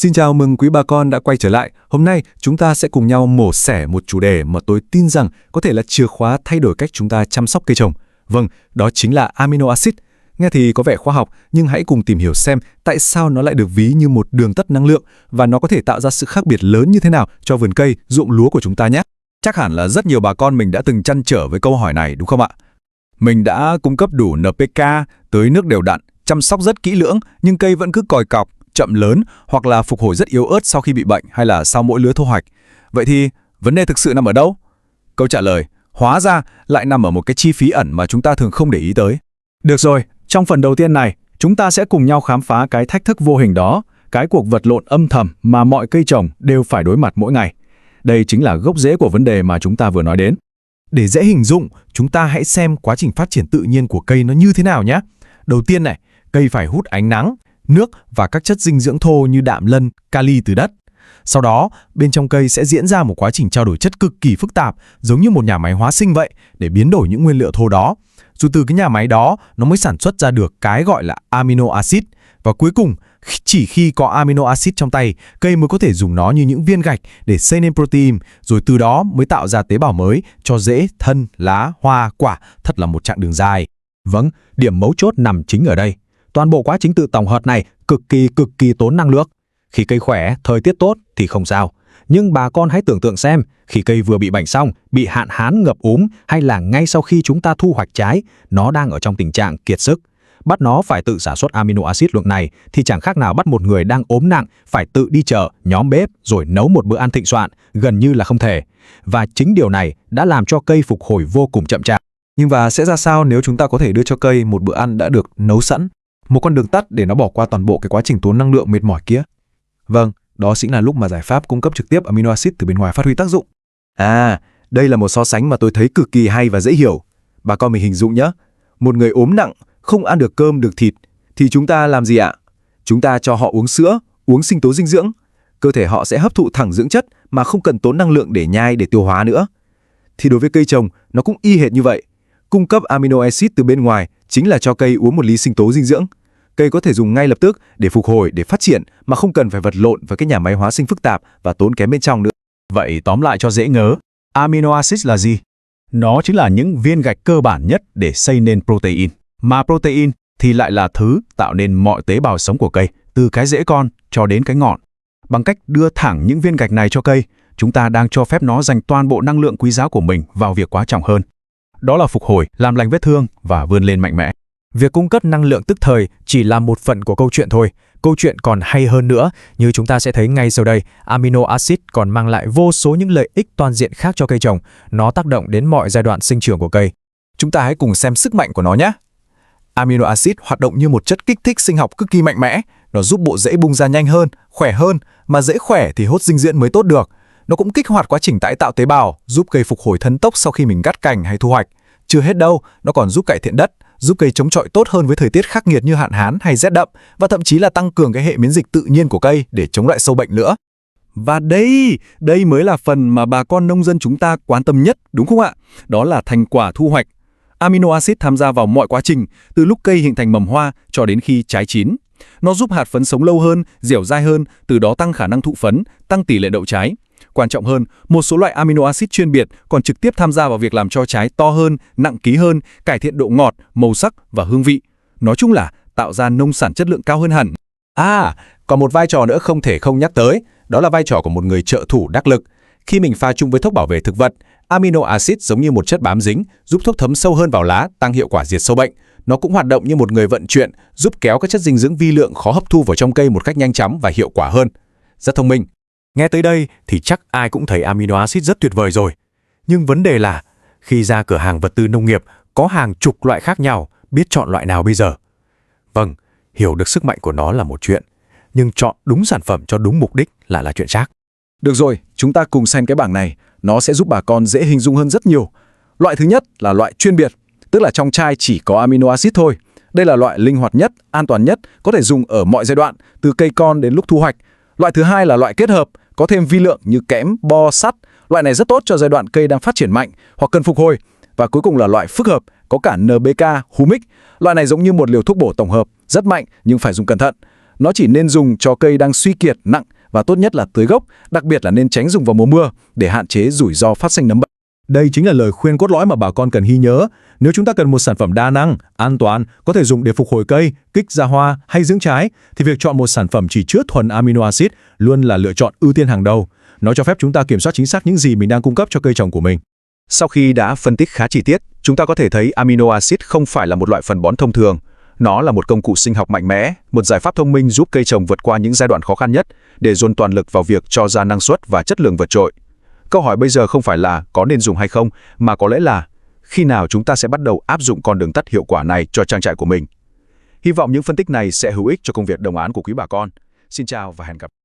Xin chào mừng quý bà con đã quay trở lại. Hôm nay chúng ta sẽ cùng nhau mổ xẻ một chủ đề mà tôi tin rằng có thể là chìa khóa thay đổi cách chúng ta chăm sóc cây trồng. Vâng, đó chính là amino acid. Nghe thì có vẻ khoa học, nhưng hãy cùng tìm hiểu xem tại sao nó lại được ví như một đường tắt năng lượng và nó có thể tạo ra sự khác biệt lớn như thế nào cho vườn cây, ruộng lúa của chúng ta nhé. Chắc hẳn là rất nhiều bà con mình đã từng trăn trở với câu hỏi này đúng không ạ? Mình đã cung cấp đủ NPK, tưới nước đều đặn, chăm sóc rất kỹ lưỡng nhưng cây vẫn cứ còi cọc, chậm lớn hoặc là phục hồi rất yếu ớt sau khi bị bệnh hay là sau mỗi lứa thu hoạch. Vậy thì vấn đề thực sự nằm ở đâu? Câu trả lời hóa ra lại nằm ở một cái chi phí ẩn mà chúng ta thường không để ý tới. Được rồi, trong phần đầu tiên này, chúng ta sẽ cùng nhau khám phá cái thách thức vô hình đó, cái cuộc vật lộn âm thầm mà mọi cây trồng đều phải đối mặt mỗi ngày. Đây chính là gốc rễ của vấn đề mà chúng ta vừa nói đến. Để dễ hình dung, chúng ta hãy xem quá trình phát triển tự nhiên của cây nó như thế nào nhé. Đầu tiên này, cây phải hút ánh nắng, nước và các chất dinh dưỡng thô như đạm lân, kali từ đất. Sau đó, bên trong cây sẽ diễn ra một quá trình trao đổi chất cực kỳ phức tạp, giống như một nhà máy hóa sinh vậy, để biến đổi những nguyên liệu thô đó. Rồi từ cái nhà máy đó, nó mới sản xuất ra được cái gọi là amino acid. Và cuối cùng, chỉ khi có amino acid trong tay, cây mới có thể dùng nó như những viên gạch để xây nên protein, rồi từ đó mới tạo ra tế bào mới cho rễ, thân, lá, hoa, quả. Thật là một chặng đường dài. Vâng, điểm mấu chốt nằm chính ở đây. Toàn bộ quá trình tự tổng hợp này cực kỳ tốn năng lượng. Khi cây khỏe, thời tiết tốt thì không sao. Nhưng bà con hãy tưởng tượng xem, khi cây vừa bị bệnh xong, bị hạn hán ngập úng hay là ngay sau khi chúng ta thu hoạch trái, nó đang ở trong tình trạng kiệt sức. Bắt nó phải tự sản xuất amino acid lượng này thì chẳng khác nào bắt một người đang ốm nặng phải tự đi chợ, nhóm bếp rồi nấu một bữa ăn thịnh soạn, gần như là không thể. Và chính điều này đã làm cho cây phục hồi vô cùng chậm chạp. Nhưng và sẽ ra sao nếu chúng ta có thể đưa cho cây một bữa ăn đã được nấu sẵn, một con đường tắt để nó bỏ qua toàn bộ cái quá trình tốn năng lượng mệt mỏi kia? Vâng, đó chính là lúc mà giải pháp cung cấp trực tiếp amino acid từ bên ngoài phát huy tác dụng. Đây là một so sánh mà tôi thấy cực kỳ hay và dễ hiểu. Bà con mình hình dung nhé. Một người ốm nặng, không ăn được cơm được thịt, thì chúng ta làm gì ạ? Chúng ta cho họ uống sữa, uống sinh tố dinh dưỡng. Cơ thể họ sẽ hấp thụ thẳng dưỡng chất mà không cần tốn năng lượng để nhai để tiêu hóa nữa. Thì đối với cây trồng, nó cũng y hệt như vậy. Cung cấp amino acid từ bên ngoài chính là cho cây uống một ly sinh tố dinh dưỡng. Cây có thể dùng ngay lập tức để phục hồi, để phát triển mà không cần phải vật lộn với cái nhà máy hóa sinh phức tạp và tốn kém bên trong nữa. Vậy tóm lại cho dễ ngớ, amino acid là gì? Nó chính là những viên gạch cơ bản nhất để xây nên protein. Mà protein thì lại là thứ tạo nên mọi tế bào sống của cây, từ cái rễ con cho đến cái ngọn. Bằng cách đưa thẳng những viên gạch này cho cây, chúng ta đang cho phép nó dành toàn bộ năng lượng quý giá của mình vào việc quan trọng hơn. Đó là phục hồi, làm lành vết thương và vươn lên mạnh mẽ. Việc cung cấp năng lượng tức thời chỉ là một phần của câu chuyện thôi. Câu chuyện còn hay hơn nữa, như chúng ta sẽ thấy ngay sau đây, amino acid còn mang lại vô số những lợi ích toàn diện khác cho cây trồng. Nó tác động đến mọi giai đoạn sinh trưởng của cây. Chúng ta hãy cùng xem sức mạnh của nó nhé. Amino acid hoạt động như một chất kích thích sinh học cực kỳ mạnh mẽ. Nó giúp bộ rễ bung ra nhanh hơn, khỏe hơn, mà rễ khỏe thì hốt dinh dưỡng mới tốt được. Nó cũng kích hoạt quá trình tái tạo tế bào, giúp cây phục hồi thần tốc sau khi mình cắt cành hay thu hoạch. Chưa hết đâu, nó còn giúp cải thiện đất, giúp cây chống chọi tốt hơn với thời tiết khắc nghiệt như hạn hán hay rét đậm, và thậm chí là tăng cường cái hệ miễn dịch tự nhiên của cây để chống lại sâu bệnh nữa. Và đây mới là phần mà bà con nông dân chúng ta quan tâm nhất, đúng không ạ? Đó là thành quả thu hoạch. Amino acid tham gia vào mọi quá trình, từ lúc cây hình thành mầm hoa cho đến khi trái chín. Nó giúp hạt phấn sống lâu hơn, dẻo dai hơn, từ đó tăng khả năng thụ phấn, tăng tỷ lệ đậu trái. Quan trọng hơn, một số loại amino acid chuyên biệt còn trực tiếp tham gia vào việc làm cho trái to hơn, nặng ký hơn, cải thiện độ ngọt, màu sắc và hương vị. Nói chung là tạo ra nông sản chất lượng cao hơn hẳn. Còn một vai trò nữa không thể không nhắc tới, đó là vai trò của một người trợ thủ đắc lực. Khi mình pha chung với thuốc bảo vệ thực vật, amino acid giống như một chất bám dính, giúp thuốc thấm sâu hơn vào lá, tăng hiệu quả diệt sâu bệnh. Nó cũng hoạt động như một người vận chuyển, giúp kéo các chất dinh dưỡng vi lượng khó hấp thu vào trong cây một cách nhanh chóng và hiệu quả hơn. Rất thông minh. Nghe tới đây thì chắc ai cũng thấy amino acid rất tuyệt vời rồi. Nhưng vấn đề là, khi ra cửa hàng vật tư nông nghiệp có hàng chục loại khác nhau, biết chọn loại nào bây giờ? Vâng, hiểu được sức mạnh của nó là một chuyện, nhưng chọn đúng sản phẩm cho đúng mục đích lại là chuyện khác. Được rồi, chúng ta cùng xem cái bảng này, nó sẽ giúp bà con dễ hình dung hơn rất nhiều. Loại thứ nhất là loại chuyên biệt, tức là trong chai chỉ có amino acid thôi. Đây là loại linh hoạt nhất, an toàn nhất, có thể dùng ở mọi giai đoạn, từ cây con đến lúc thu hoạch. Loại thứ hai là loại kết hợp, có thêm vi lượng như kẽm, bo, sắt. Loại này rất tốt cho giai đoạn cây đang phát triển mạnh hoặc cần phục hồi. Và cuối cùng là loại phức hợp, có cả NPK, humic. Loại này giống như một liều thuốc bổ tổng hợp, rất mạnh nhưng phải dùng cẩn thận. Nó chỉ nên dùng cho cây đang suy kiệt nặng và tốt nhất là tưới gốc, đặc biệt là nên tránh dùng vào mùa mưa để hạn chế rủi ro phát sinh nấm bệnh. Đây chính là lời khuyên cốt lõi mà bà con cần ghi nhớ. Nếu chúng ta cần một sản phẩm đa năng, an toàn, có thể dùng để phục hồi cây, kích ra hoa hay dưỡng trái, thì việc chọn một sản phẩm chỉ chứa thuần amino acid luôn là lựa chọn ưu tiên hàng đầu. Nó cho phép chúng ta kiểm soát chính xác những gì mình đang cung cấp cho cây trồng của mình. Sau khi đã phân tích khá chi tiết, chúng ta có thể thấy amino acid không phải là một loại phân bón thông thường. Nó là một công cụ sinh học mạnh mẽ, một giải pháp thông minh giúp cây trồng vượt qua những giai đoạn khó khăn nhất để dồn toàn lực vào việc cho ra năng suất và chất lượng vượt trội. Câu hỏi bây giờ không phải là có nên dùng hay không, mà có lẽ là khi nào chúng ta sẽ bắt đầu áp dụng con đường tắt hiệu quả này cho trang trại của mình. Hy vọng những phân tích này sẽ hữu ích cho công việc đồng áng của quý bà con. Xin chào và hẹn gặp lại.